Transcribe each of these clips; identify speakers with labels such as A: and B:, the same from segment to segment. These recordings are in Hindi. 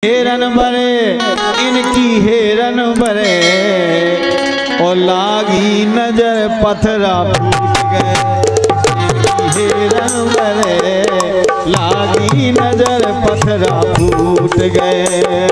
A: हेरन बरे इनकी हेरन बरे और लागी नजर पत्थरा फूट गए। इनकी हेरन बरे लागी नजर पत्थरा फूट गए।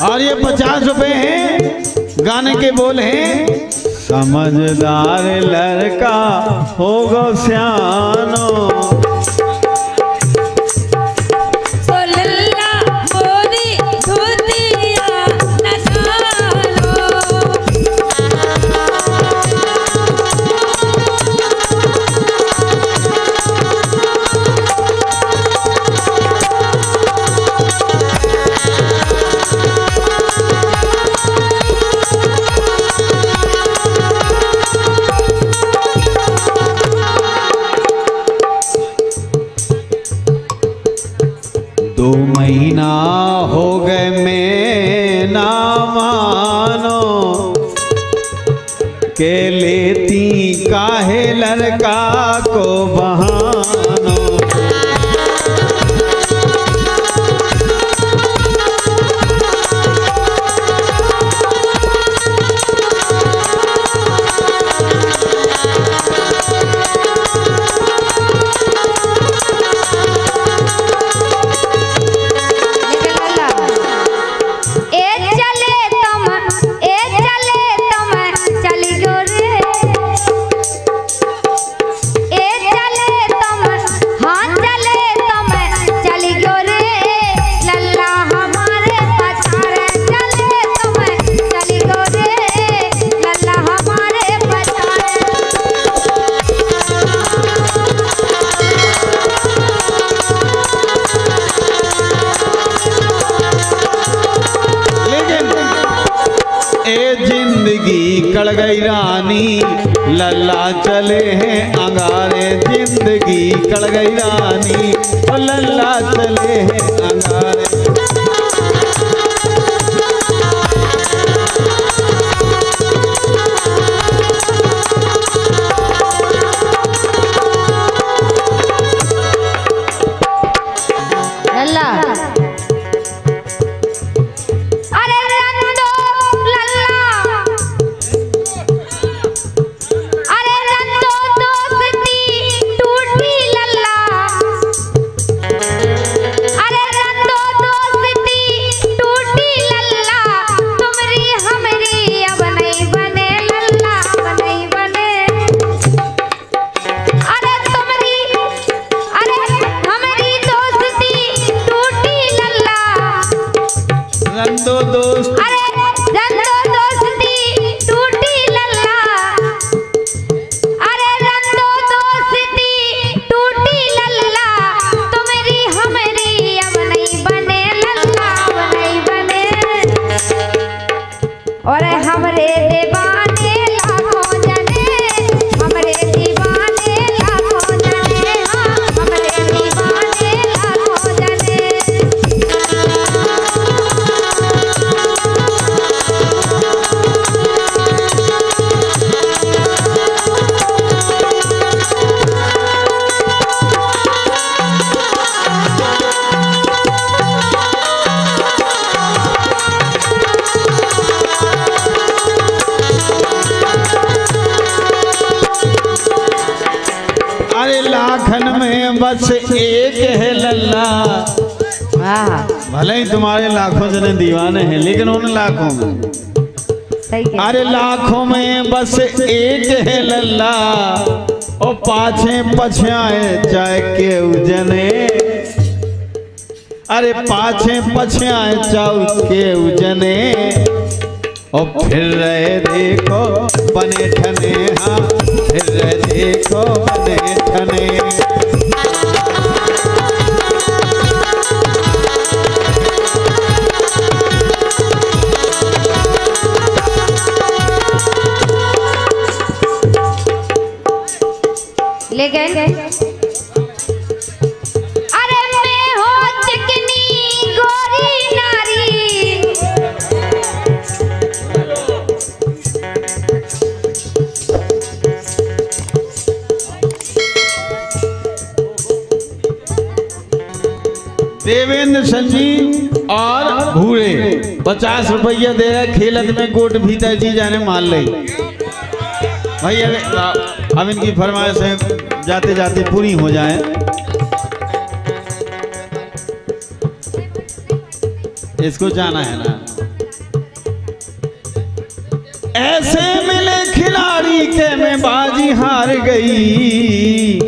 A: और ये 50 रुपए हैं, गाने के बोल हैं। समझदार लड़का होगो सियानो, महीना हो गए मैं ना मानो के लेती काहे लड़का को बहानो। कड़ गई रानी लल्ला चले हैं अंगारे। जिंदगी कड़ गई रानी और लल्ला चले हैं अंगारे।
B: और हमरे दीवाने लाखों जने, हमरे दीवाने लाखों जने, हाँ हमरे दीवाने लाखों जने।
A: लाखन में बस एक है लल्ला।
B: वाह
A: भले ही तुम्हारे लाखों जने दीवाने हैं, लेकिन उन लाखों में,
B: सही कह।
A: अरे लाखों में बस एक है लल्ला, और पाछे पछाए जाए के उजने, अरे पाछे पछाए जाओ के उजने, और फिर रहे देखो बने ठने, हाँ फिर रहे देखो बने ठने।
B: लेकिन अरे मैं हो चिकनी गोरी नारी,
A: देवेंद्र संजीव और भूरे 50 रुपया दे रहे, खेलत में गोट भीतर जी जाने मान ले भैया। अब इनकी फरमाइशें जाते जाते पूरी हो जाए। इसको जाना है ना। ऐसे मिले खिलाड़ी के मैं बाजी हार गई,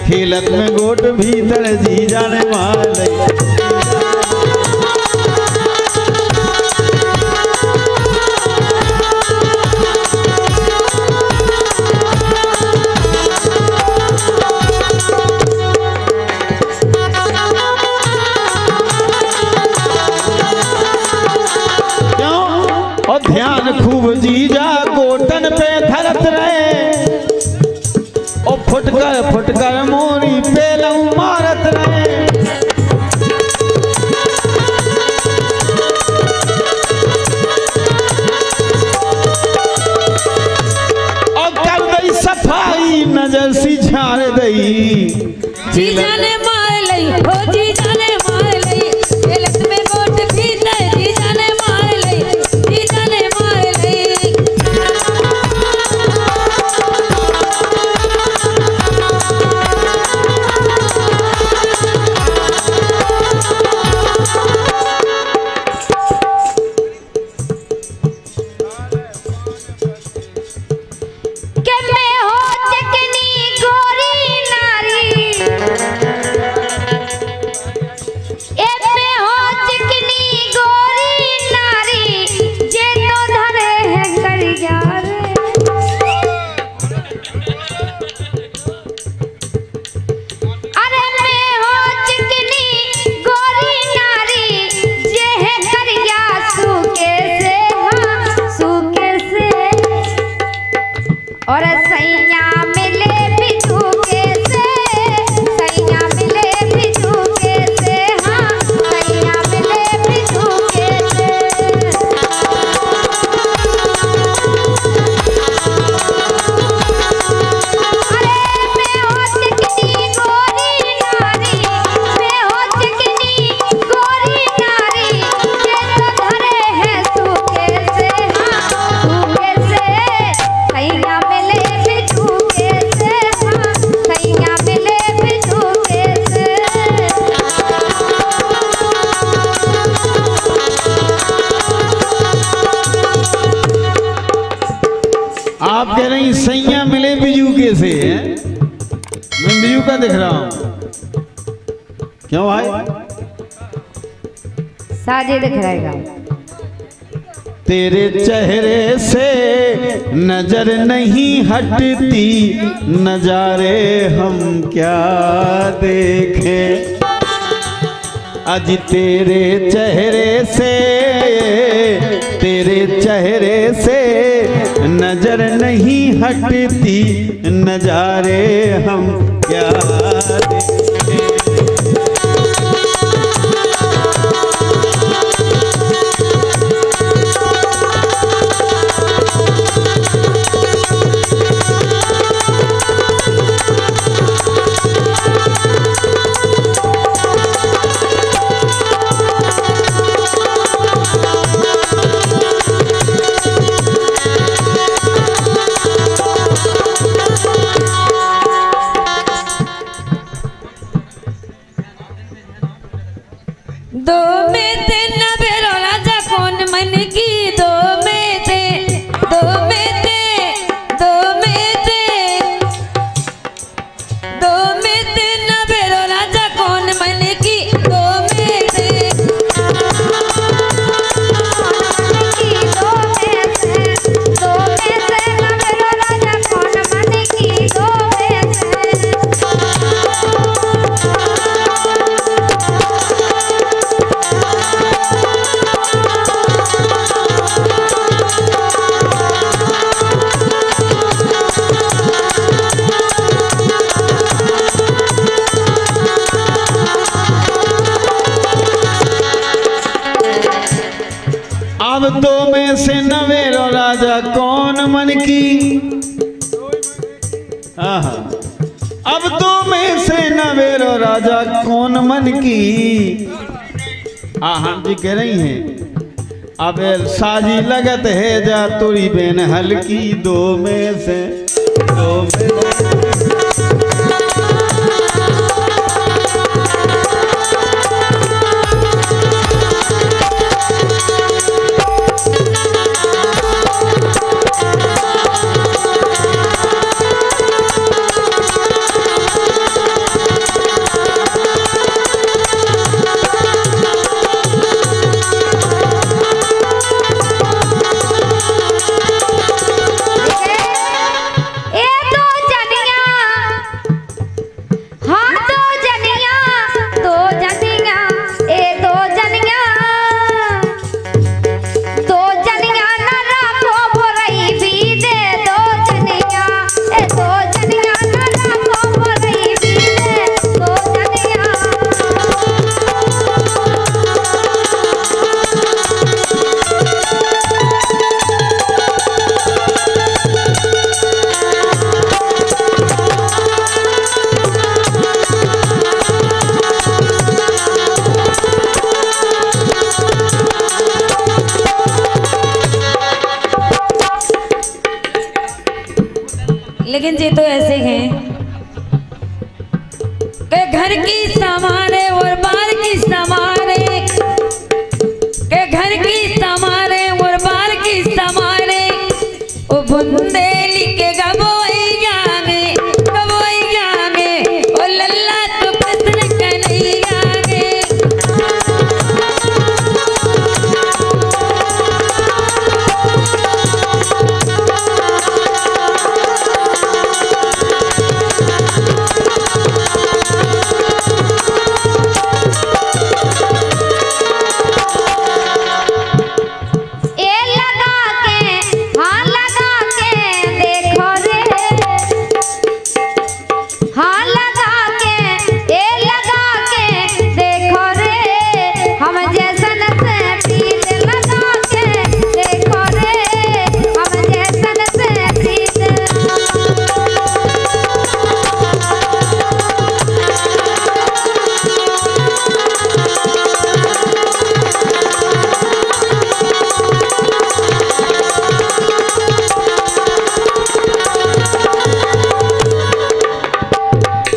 A: खेलत में गोट भीतर जी जाने वाले। और ध्यान खूब जीजा गोटन पे धरत रहे, और फुटकर मोरी पे लऊ मारत रहे। और कर गई सफाई नजर सी झाड़ गई,
C: जीजा ने मार लई हो, जीजा ने मार लई, खेलत में गोट भीतर जीजा ने मार लई, जीजा ने मार लई।
B: कि मैं हो चिकनी गोरी नारी, ए मैं हो चिकनी गोरी नारी, जे तो धरे है करिया रे। अरे मैं हो चिकनी गोरी नारी, जे है करिया सूखे से, हाँ सूखे से, और सैया मिले बिझुके से, सैया मिले बिझुके से, हाँ सैया मिले बिझुके से। अरे मैं हो चिकनी गोरी नारी, मैं हो चिकनी गोरी नारी, ये तो धरे हैं सूखे से, हाँ सूखे से, सैया मिले बिझुके से, हाँ सैया मिले बिझुके से।
A: आप कह रही सैया मिले बिजूके से, मैं बिजू का दिख रहा हूं। क्यों भाई?
B: साजे दिख रहेगा।
A: तेरे चेहरे से नजर नहीं हटती, नजारे हम क्या देखें। आज तेरे चेहरे से नजर नहीं हटती, नजारे हम क्या देखें। अब तो में से नवेरो राजा कौन मन की। आहा, अब तो में से नवेरो राजा कौन मन की। आहा जी कह रही हैं अब साजी लगत है जा तुरी बेन हल्की। दो में से दो में
C: लेकिन जी तो ऐसे हैं कि घर की समाने और बाहर की समाने, के घर की समाने और बाहर की समाने। ओ बुंदेली के गबोइया में ओ लल्ला तो कृष्ण कन्हैया में।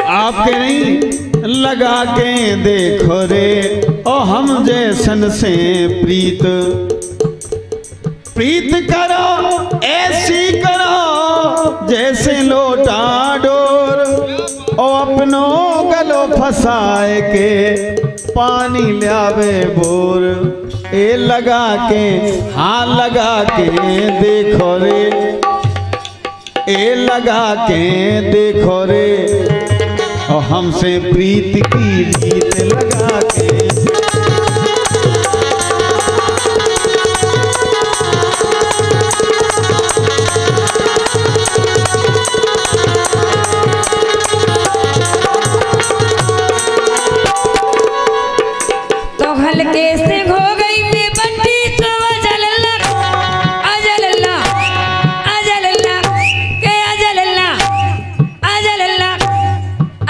A: आपके नहीं लगा के देखो रे ओ हम जैसन से प्रीत। प्रीत करो ऐसी करो जैसे लोटा डोर। ओ अपनों गलो फसाए के पानी लावे बोर। ए लगा के हाँ लगा के देखो रे, ए लगा के देखो रे और हमसे प्रीत की रीत लगा के।
C: तो हल्के से हो गई मैं बंटी तो अजलल्ला अजलल्ला अजलल्ला के अजलल्ला अजलल्ला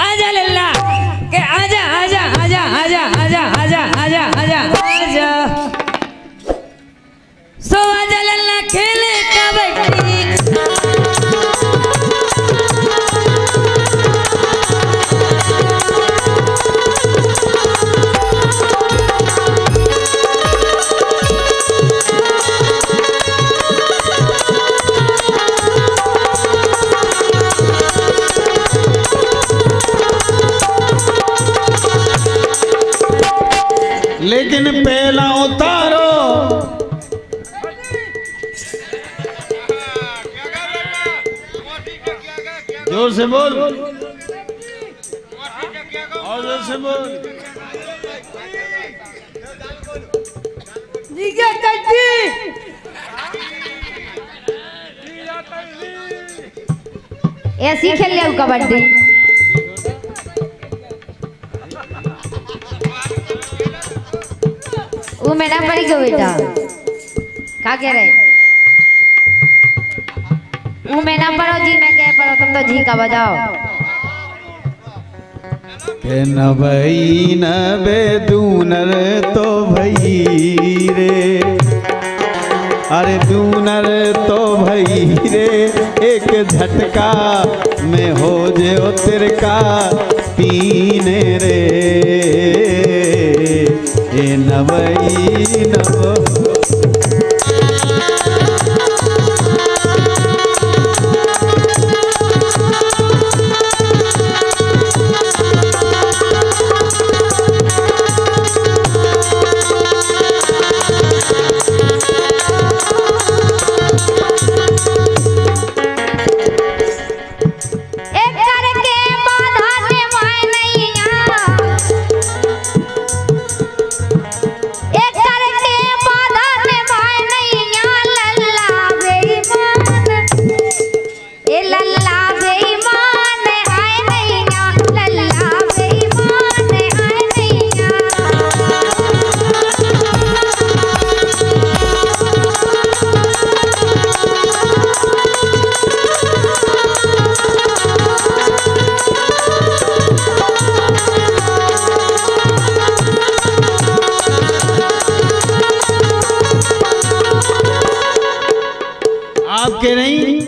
C: अजलल्ला के आजा आजा आजा आजा आजा आजा आजा आजा आजा। सो अजलल्ला खेले कबड्डी।
A: लेकिन पहला उतारो जोर से बोल और जोर से बोल।
B: ऐसी खेल लिया कबड्डी। वो मेरा पड़ी गो बेटा। क्या कह रहे? मुँह में ना पढ़ो, जी में कह पढ़ो, तुम तो जी का बजाओ।
A: के न भई न बेदूनर तो भई रे, अरे दूनर तो भई रे, एक झटका में हो जो तिरका पीने रे, ए न भई न। आपके नहीं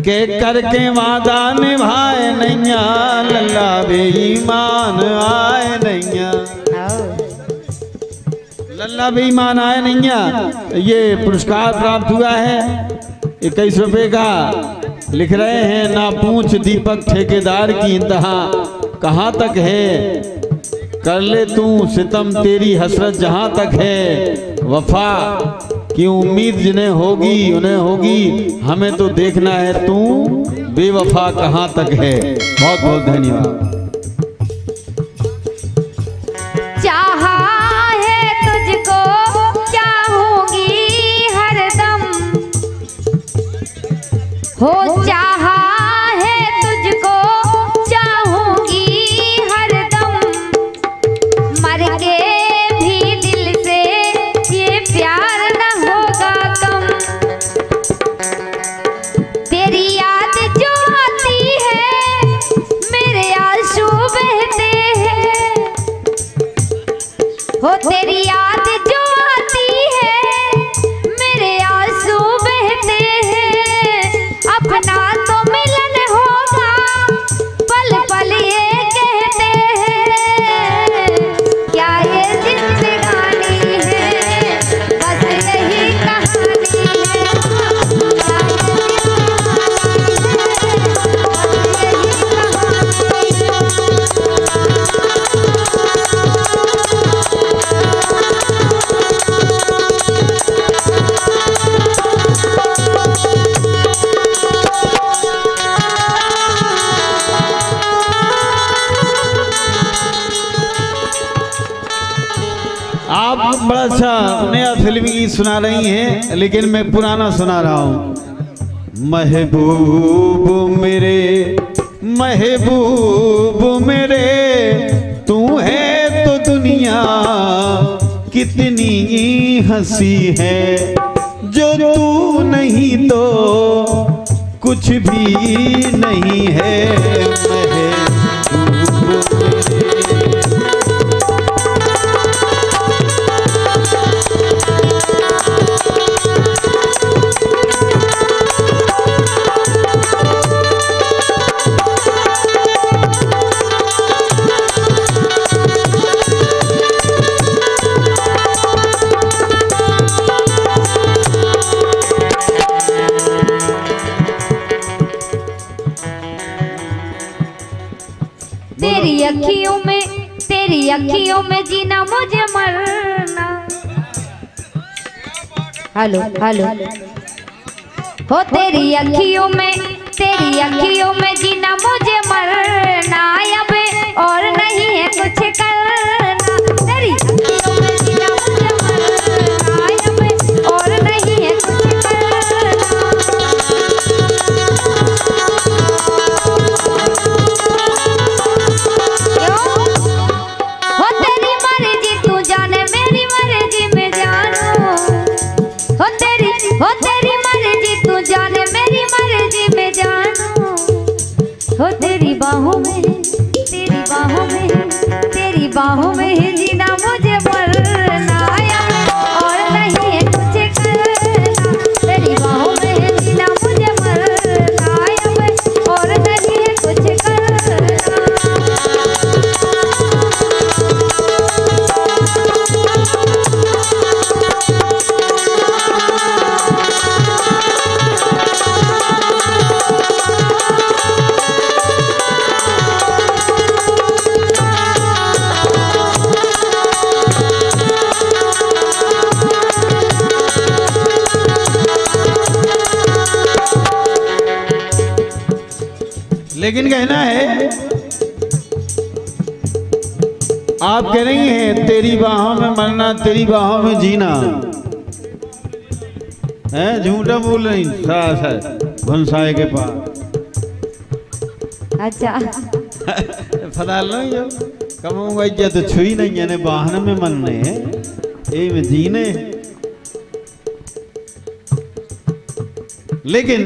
A: के करके वादा निभाए नैया, लल्ला बेईमान आए नैया, लल्ला बेईमान आए नैया। ये पुरस्कार प्राप्त हुआ है 21 रुपए का। लिख रहे हैं ना पूछ दीपक ठेकेदार की इंतहा कहाँ तक है, कर ले तू सितम तेरी हसरत जहाँ तक है, वफा की उम्मीद जिन्हें होगी उन्हें होगी, हमें तो देखना है तू बेवफा कहाँ तक है। बहुत बहुत धन्यवाद।
B: चाहा है तुझको चाहूंगी हरदम, हो चाहा है तुझको चाहूंगी हरदम, मर के भी दिल से ये प्यार न होगा कम। तेरी याद जो आती है मेरे आंसू बहते हैं, हो तेरी याद जो आती है मेरे आंसू बहते हैं, अपना तो मिलन होगा पल पल ये कहते हैं, क्या ये जिंदगानी है बस यही कहानी है, क्या ये
A: आप बड़ा अच्छा नया फिल्मी गीत सुना रही हैं, लेकिन मैं पुराना सुना रहा हूँ। महबूब मेरे महबूब मेरे, तू है तो दुनिया कितनी हंसी है, जो तू नहीं तो कुछ भी नहीं है।
B: तेरी अखियों में जीना मुझे मरना। हेलो हेलो, हो तेरी अखियों में जीना मुझे मरना, अब और नहीं है कुछ करना। तेरी अखियों में जीना मुझे मरना, अब और नहीं है कुछ करना। हो तेरी मर्जी तू जाने, मेरी मर्जी में जानू, हो तेरी बाहों में ही जीना मुझे मरना और नहीं है कुछ करना। तेरी बाहों में ही जीना मुझे मरना और नहीं है कुछ करना।
A: लेकिन कहना है, आप कह रही हैं तेरी बाहों में मरना तेरी बाहों में जीना है, झूठा बोल रही सरासर भंसाए के पास।
B: अच्छा
A: फदाल नहीं जो कमाऊंगा इज्जत तो छुई नहीं है, बाहन में मरने है ये में जीने। लेकिन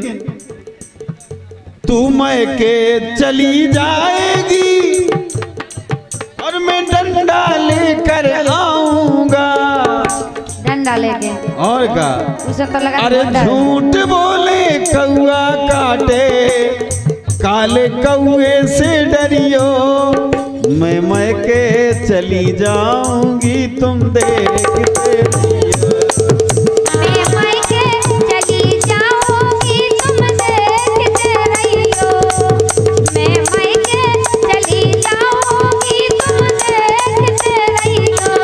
A: तू मैके चली जाएगी और मैं डंडा लेकर आऊंगा।
B: डंडा लेके
A: और का
B: उसे तो लगा
A: अरे झूठ बोले कौआ काटे काले कौए से डरियो, मैं मैके चली जाऊंगी तुम देखते रहियो।
B: मैं मैके चली जाऊंगी तुम देखते रहियो। मैं मैके चली जाऊंगी तुम देखते रहियो।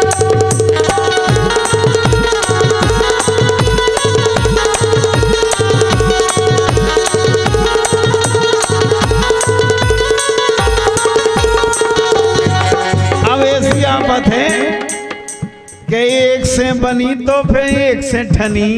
A: है कि एक से बनी तो फिर एक से ठनी।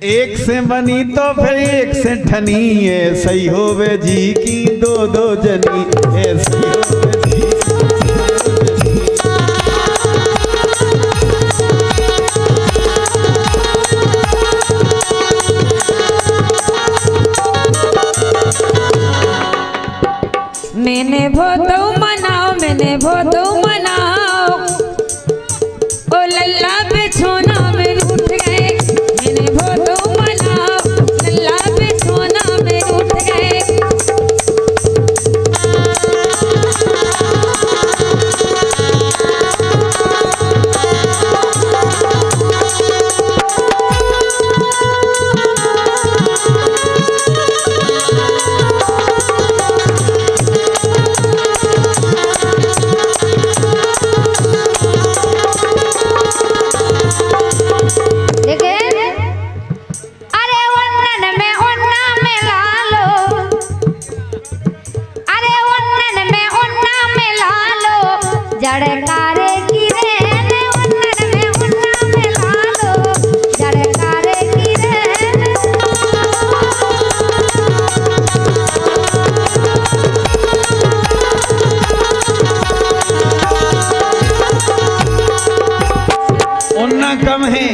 A: एक से बनी तो फिर एक से ठनी, ऐसे ही होवे जी की दो दो जनी, ऐसे ही होवे जी।
C: मैंने भोतो मनाओ, मैंने भोतो मनाओ, ओ लल्ला बिछोना में रूठ गए। मैंने भोतो मनाओ, लल्ला बिछोना में रूठ गए।
A: कम है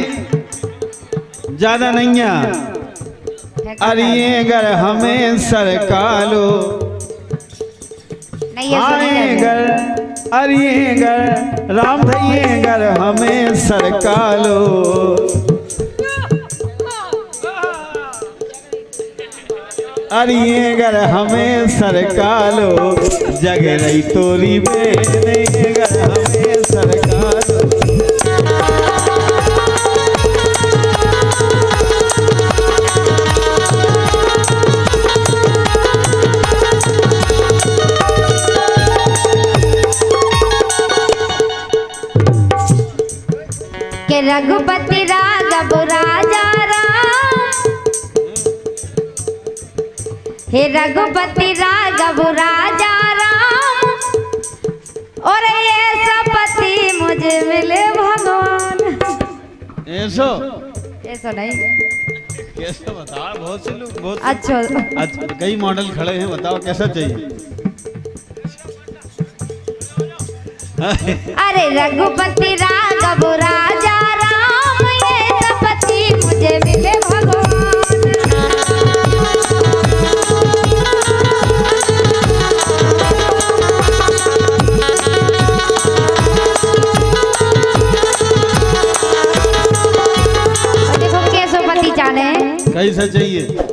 A: ज्यादा नहीं है। अरे अगर हमें सरकालो आएगर, अरे अगर राम भैया अगर हमें सरकालो, अरे अगर हमें सरकालो, जग रही तोरी बेने अगर हमें सरकालो।
B: के रघुपति राघव राजा राम, हे रघुपति राघव राजा राम, और ये सपति मुझे मिले भगवान।
A: ऐसो
B: ऐसा नहीं,
A: कैसे बताओ? बहुत से लोग बहुत
B: अच्छा
A: कई मॉडल खड़े हैं, बताओ कैसा चाहिए?
B: अरे रघुपति राघव राजा राम, ये सपति मुझे मिले भगवान।
A: कैसा चाहिए?